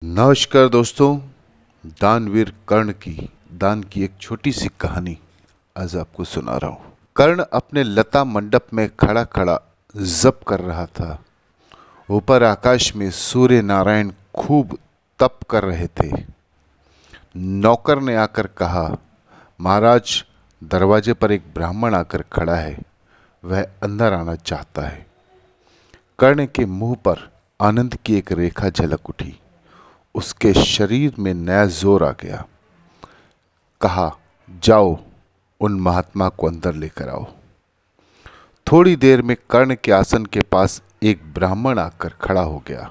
नमस्कार दोस्तों। दानवीर कर्ण दान की एक छोटी सी कहानी आज आपको सुना रहा हूँ। कर्ण अपने लता मंडप में खड़ा खड़ा जप कर रहा था। ऊपर आकाश में सूर्य नारायण खूब तप कर रहे थे। नौकर ने आकर कहा, महाराज, दरवाजे पर एक ब्राह्मण आकर खड़ा है, वह अंदर आना चाहता है। कर्ण के मुंह पर आनंद की एक रेखा झलक उठी। उसके शरीर में नया जोर आ गया। कहा, जाओ, उन महात्मा को अंदर लेकर आओ। थोड़ी देर में कर्ण के आसन के पास एक ब्राह्मण आकर खड़ा हो गया।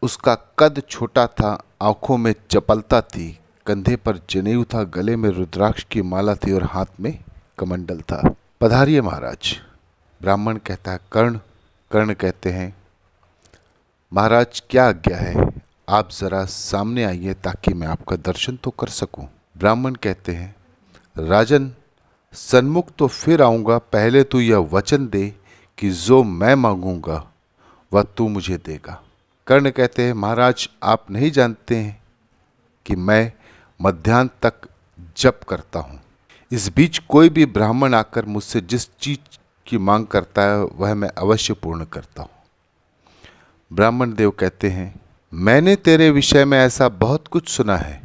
उसका कद छोटा था, आंखों में चपलता थी, कंधे पर जनेऊ था, गले में रुद्राक्ष की माला थी और हाथ में कमंडल था। पधारिए महाराज। ब्राह्मण कहता है, कर्ण। कर्ण कहते हैं, महाराज, क्या आज्ञा है? आप जरा सामने आइए ताकि मैं आपका दर्शन तो कर सकूं। ब्राह्मण कहते हैं, राजन, सन्मुख तो फिर आऊंगा, पहले तू यह वचन दे कि जो मैं मांगूंगा वह तू मुझे देगा। कर्ण कहते हैं, महाराज, आप नहीं जानते हैं कि मैं मध्याह्न तक जप करता हूं। इस बीच कोई भी ब्राह्मण आकर मुझसे जिस चीज की मांग करता है वह मैं अवश्य पूर्ण करता हूं। ब्राह्मण देव कहते हैं, मैंने तेरे विषय में ऐसा बहुत कुछ सुना है,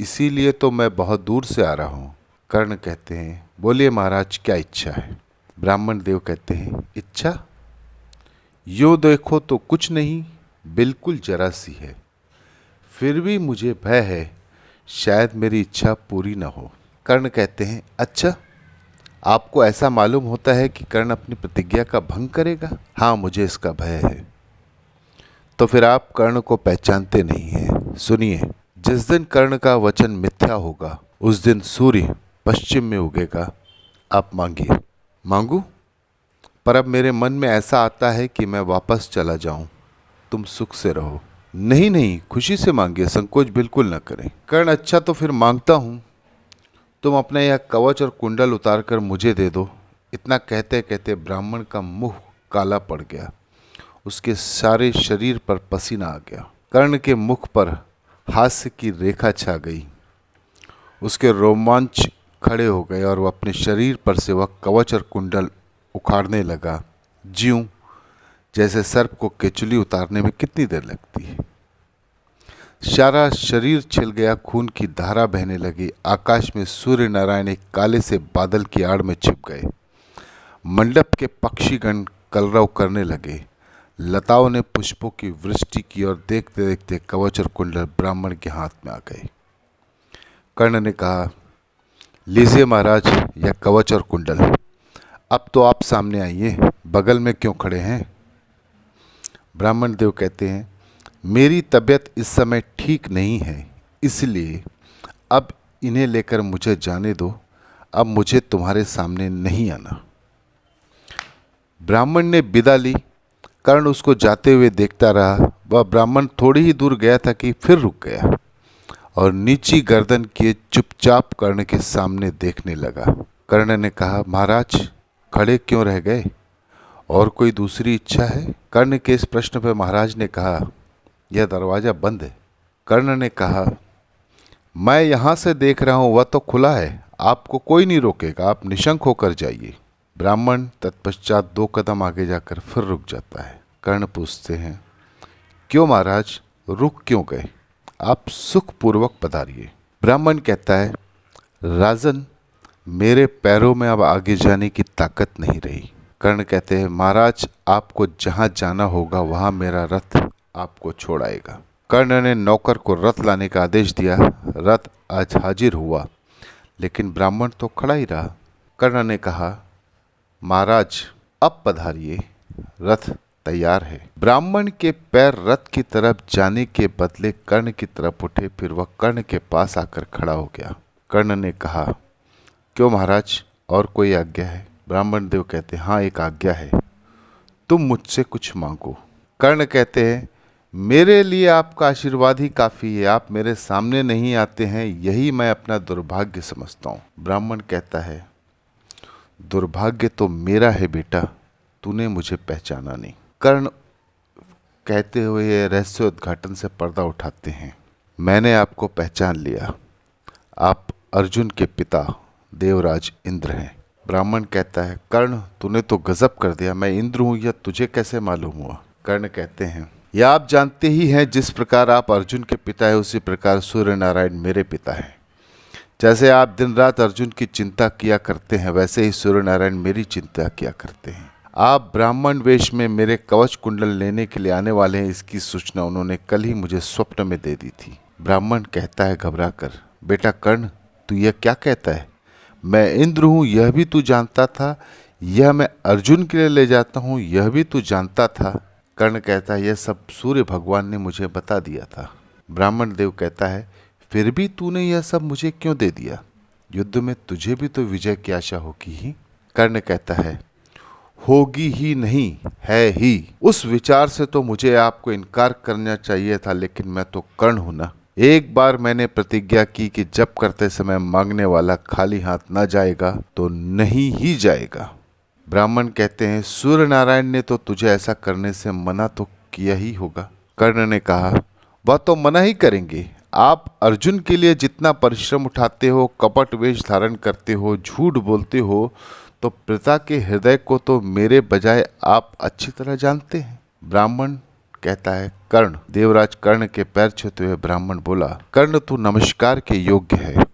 इसीलिए तो मैं बहुत दूर से आ रहा हूँ। कर्ण कहते हैं, बोलिए महाराज, क्या इच्छा है? ब्राह्मण देव कहते हैं, इच्छा? यो देखो तो कुछ नहीं, बिल्कुल जरा सी है। फिर भी मुझे भय है, शायद मेरी इच्छा पूरी न हो। कर्ण कहते हैं, अच्छा, आपको ऐसा मालूम होता है कि कर्ण अपनी प्रतिज्ञा का भंग करेगा? हाँ, मुझे इसका भय है। तो फिर आप कर्ण को पहचानते नहीं हैं। सुनिए, जिस दिन कर्ण का वचन मिथ्या होगा उस दिन सूर्य पश्चिम में उगेगा। आप मांगिए। मांगू? पर अब मेरे मन में ऐसा आता है कि मैं वापस चला जाऊं, तुम सुख से रहो। नहीं नहीं, खुशी से मांगिए, संकोच बिल्कुल न करें। कर्ण, अच्छा तो फिर मांगता हूं, तुम अपना यह कवच और कुंडल उतार कर मुझे दे दो। इतना कहते कहते ब्राह्मण का मुंह काला पड़ गया। उसके सारे शरीर पर पसीना आ गया। कर्ण के मुख पर हास्य की रेखा छा गई। उसके रोमांच खड़े हो गए और वह अपने शरीर पर से वह कवच और कुंडल उखाड़ने लगा, ज्यों जैसे सर्प को केचुली उतारने में कितनी देर लगती है। सारा शरीर छिल गया, खून की धारा बहने लगी। आकाश में सूर्य नारायण एक काले से बादल की आड़ में छिप गए। मंडप के पक्षीगण कलरव करने लगे। लताओं ने पुष्पों की वृष्टि की और देखते देखते कवच और कुंडल ब्राह्मण के हाथ में आ गए। कर्ण ने कहा, लीजिए महाराज, यह कवच और कुंडल। अब तो आप सामने आइए, बगल में क्यों खड़े हैं? ब्राह्मण देव कहते हैं, मेरी तबीयत इस समय ठीक नहीं है, इसलिए अब इन्हें लेकर मुझे जाने दो। अब मुझे तुम्हारे सामने नहीं आना। ब्राह्मण ने विदा ली। कर्ण उसको जाते हुए देखता रहा। वह ब्राह्मण थोड़ी ही दूर गया था कि फिर रुक गया और नीची गर्दन किए चुपचाप कर्ण के सामने देखने लगा। कर्ण ने कहा, महाराज, खड़े क्यों रह गए? और कोई दूसरी इच्छा है? कर्ण के इस प्रश्न पर महाराज ने कहा, यह दरवाजा बंद है। कर्ण ने कहा, मैं यहाँ से देख रहा हूँ, वह तो खुला है, आपको कोई नहीं रोकेगा, आप निशंक होकर जाइए। ब्राह्मण तत्पश्चात 2 कदम आगे जाकर फिर रुक जाता है। कर्ण पूछते हैं, क्यों महाराज, रुक क्यों गए? आप सुखपूर्वक पधारिए। ब्राह्मण कहता है, राजन, मेरे पैरों में अब आगे जाने की ताकत नहीं रही। कर्ण कहते हैं, महाराज, आपको जहाँ जाना होगा वहाँ मेरा रथ आपको छोड़ाएगा। कर्ण ने नौकर को रथ लाने का आदेश दिया। रथ आज हाजिर हुआ, लेकिन ब्राह्मण तो खड़ा ही रहा। कर्ण ने कहा, महाराज, अब पधारिए, रथ तैयार है। ब्राह्मण के पैर रथ की तरफ जाने के बदले कर्ण की तरफ उठे। फिर वह कर्ण के पास आकर खड़ा हो गया। कर्ण ने कहा, क्यों महाराज, और कोई आज्ञा है? ब्राह्मण देव कहते, हाँ, एक आज्ञा है, तुम मुझसे कुछ मांगो। कर्ण कहते हैं, मेरे लिए आपका आशीर्वाद ही काफी है, आप मेरे सामने नहीं आते हैं, यही मैं अपना दुर्भाग्य समझता हूँ। ब्राह्मण कहता है, दुर्भाग्य तो मेरा है बेटा, तूने मुझे पहचाना नहीं। कर्ण कहते हुए ये रहस्य उद्घाटन से पर्दा उठाते हैं। मैंने आपको पहचान लिया, आप अर्जुन के पिता देवराज इंद्र हैं। ब्राह्मण कहता है, कर्ण तूने तो गजब कर दिया, मैं इंद्र हूँ यह तुझे कैसे मालूम हुआ? कर्ण कहते हैं, यह आप जानते ही हैं, जिस प्रकार आप अर्जुन के पिता है उसी प्रकार सूर्य नारायण मेरे पिता हैं। जैसे आप दिन रात अर्जुन की चिंता किया करते हैं वैसे ही सूर्य नारायण मेरी चिंता किया करते हैं। आप ब्राह्मण वेश में मेरे कवच कुंडल लेने के लिए आने वाले हैं, इसकी सूचना उन्होंने कल ही मुझे स्वप्न में दे दी थी। ब्राह्मण कहता है घबरा कर, बेटा कर्ण तू यह क्या कहता है? मैं इंद्र हूँ यह भी तू जानता था, यह मैं अर्जुन के लिए ले जाता हूँ यह भी तू जानता था? कर्ण कहता है, यह सब सूर्य भगवान ने मुझे बता दिया था। ब्राह्मण देव कहता है, फिर भी तूने यह सब मुझे क्यों दे दिया? युद्ध में तुझे भी तो विजय की आशा होगी ही। कर्ण कहता है, होगी ही नहीं है ही। उस विचार से तो मुझे आपको इनकार करना चाहिए था, लेकिन मैं तो कर्ण हूं ना। एक बार मैंने प्रतिज्ञा की कि जब करते समय मांगने वाला खाली हाथ न जाएगा तो नहीं ही जाएगा। ब्राह्मण कहते हैं, सूर्य नारायण ने तो तुझे ऐसा करने से मना तो किया ही होगा। कर्ण ने कहा, वह तो मना ही करेंगे। आप अर्जुन के लिए जितना परिश्रम उठाते हो, कपट वेश धारण करते हो, झूठ बोलते हो, तो पिता के हृदय को तो मेरे बजाय आप अच्छी तरह जानते हैं। ब्राह्मण कहता है, कर्ण। देवराज कर्ण के पैर छूते हुए ब्राह्मण बोला, कर्ण तू नमस्कार के योग्य है।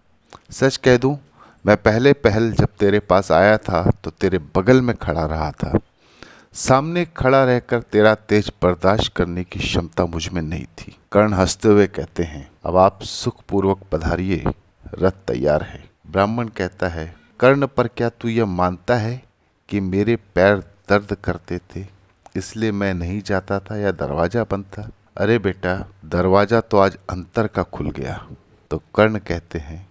सच कह दूं, मैं पहले पहल जब तेरे पास आया था तो तेरे बगल में खड़ा रहा था। सामने खड़ा रहकर तेरा तेज बर्दाश्त करने की क्षमता मुझ में नहीं थी। कर्ण हंसते हुए कहते हैं, अब आप सुखपूर्वक पधारिए, रथ तैयार है। ब्राह्मण कहता है, कर्ण पर क्या तू यह मानता है कि मेरे पैर दर्द करते थे इसलिए मैं नहीं जाता था या दरवाजा बंद था? अरे बेटा, दरवाजा तो आज अंतर का खुल गया। तो कर्ण कहते हैं,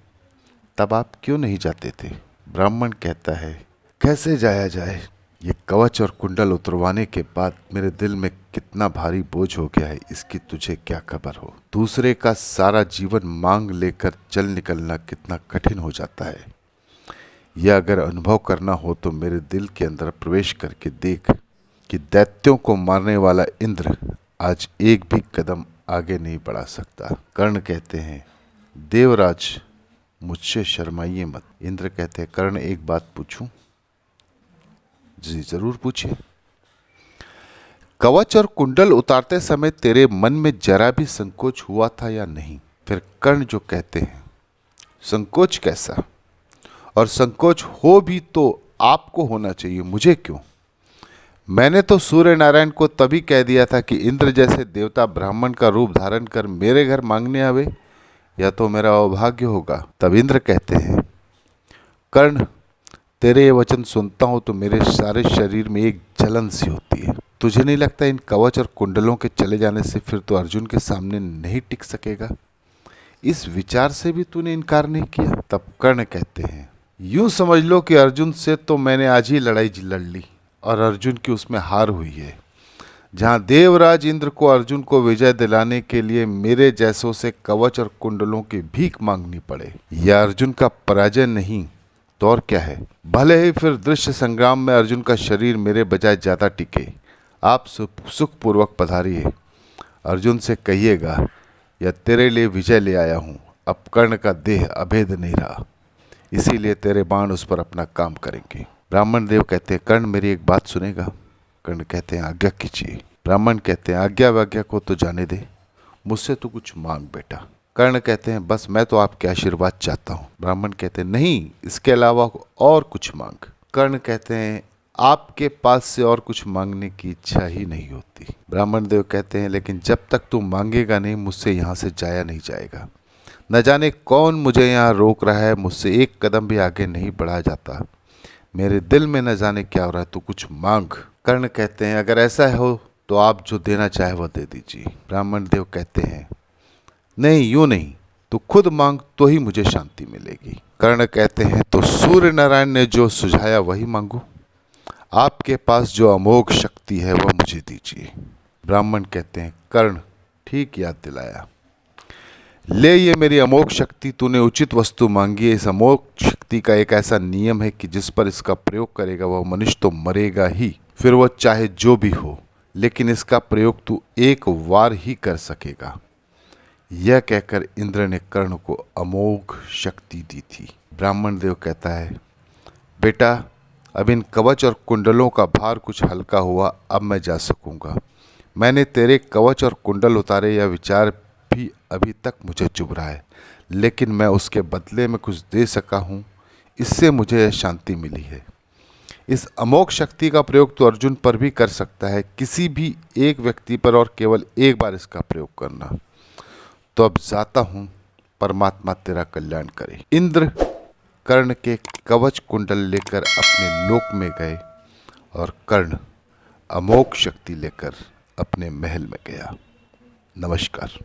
तब आप क्यों नहीं जाते थे? ब्राह्मण कहता है, कैसे जाया जाए? ये कवच और कुंडल उतरवाने के बाद मेरे दिल में कितना भारी बोझ हो गया है, इसकी तुझे क्या खबर हो? दूसरे का सारा जीवन मांग लेकर चल निकलना कितना कठिन हो जाता है। यह अगर अनुभव करना हो तो मेरे दिल के अंदर प्रवेश करके देख कि दैत्यों को मारने वाला इंद्र आज एक भी कदम आगे नहीं बढ़ा सकता। कर्ण कहते हैं, देवराज मुझसे शर्माइए मत। इंद्र कहते हैं, कर्ण एक बात पूछूं? जी जरूर पूछिए। कवच और कुंडल उतारते समय तेरे मन में जरा भी संकोच हुआ था या नहीं? फिर कर्ण जो कहते हैं, संकोच कैसा? और संकोच हो भी तो आपको होना चाहिए, मुझे क्यों? मैंने तो सूर्य नारायण को तभी कह दिया था कि इंद्र जैसे देवता ब्राह्मण का रूप धारण कर मेरे घर मांगने आवे, या तो मेरा अभाग्य होगा। तब इंद्र कहते हैं, कर्ण तेरे ये वचन सुनता हूं तो मेरे सारे शरीर में एक जलन सी होती है। तुझे नहीं लगता इन कवच और कुंडलों के चले जाने से फिर तो अर्जुन के सामने नहीं टिक सकेगा? इस विचार से भी तूने इनकार नहीं किया? तब कर्ण कहते हैं, यूं समझ लो कि अर्जुन से तो मैंने आज ही लड़ाई लड़ ली और अर्जुन की उसमें हार हुई है। जहां देवराज इंद्र को अर्जुन को विजय दिलाने के लिए मेरे जैसों से कवच और कुंडलों की भीख मांगनी पड़े, यह अर्जुन का पराजय नहीं तो और क्या है? भले ही फिर दृश्य संग्राम में अर्जुन का शरीर मेरे बजाय ज्यादा टिके। आप सुखपूर्वक पधारिए। अर्जुन से कहिएगा, यह तेरे लिए विजय ले आया हूं। अब कर्ण का देह अभेद नहीं रहा, इसीलिए तेरे बाण उस पर अपना काम करेंगे। ब्राह्मण देव कहते हैं, कर्ण मेरी एक बात सुनेगा? कर्ण कहते हैं, आज्ञा कीजिए। ब्राह्मण कहते हैं, आज्ञा वाज्ञा को तो जाने दे, मुझसे तो कुछ मांग बेटा। कर्ण कहते हैं, बस मैं तो आपके आशीर्वाद चाहता हूँ। ब्राह्मण कहते हैं, नहीं, इसके अलावा और कुछ मांग। कर्ण कहते हैं, आपके पास से और कुछ मांगने की इच्छा ही नहीं होती। ब्राह्मण देव कहते हैं, लेकिन जब तक तू मांगेगा नहीं मुझसे यहाँ से जाया नहीं जाएगा। न जाने कौन मुझे यहाँ रोक रहा है, मुझसे एक कदम भी आगे नहीं बढ़ा जाता। मेरे दिल में न जाने क्या हो रहा है, तू कुछ मांग। कर्ण कहते हैं, अगर ऐसा हो तो आप जो देना चाहे वह दे दीजिए। ब्राह्मण देव कहते हैं, नहीं, यूं नहीं, तू खुद मांग तो ही मुझे शांति मिलेगी। कर्ण कहते हैं, तो सूर्य नारायण ने जो सुझाया वही मांगू। आपके पास जो अमोघ शक्ति है वह मुझे दीजिए। ब्राह्मण कहते हैं, कर्ण ठीक याद दिलाया, ले ये मेरी अमोघ शक्ति, तूने उचित वस्तु मांगी है। इस अमोघ शक्ति का एक ऐसा नियम है कि जिस पर इसका प्रयोग करेगा वह मनुष्य तो मरेगा ही, फिर वह चाहे जो भी हो, लेकिन इसका प्रयोग तू एक बार ही कर सकेगा। यह कहकर इंद्र ने कर्ण को अमोघ शक्ति दी थी। ब्राह्मण देव कहता है, बेटा अब इन कवच और कुंडलों का भार कुछ हल्का हुआ, अब मैं जा सकूंगा। मैंने तेरे कवच और कुंडल उतारे, यह विचार भी अभी तक मुझे चुभ रहा है, लेकिन मैं उसके बदले में कुछ दे सका हूँ, इससे मुझे यह शांति मिली है। इस अमोघ शक्ति का प्रयोग तो अर्जुन पर भी कर सकता है, किसी भी एक व्यक्ति पर, और केवल एक बार इसका प्रयोग करना। तो अब जाता हूँ, परमात्मा तेरा कल्याण करे। इंद्र कर्ण के कवच कुंडल लेकर अपने लोक में गए और कर्ण अमोघ शक्ति लेकर अपने महल में गया। नमस्कार।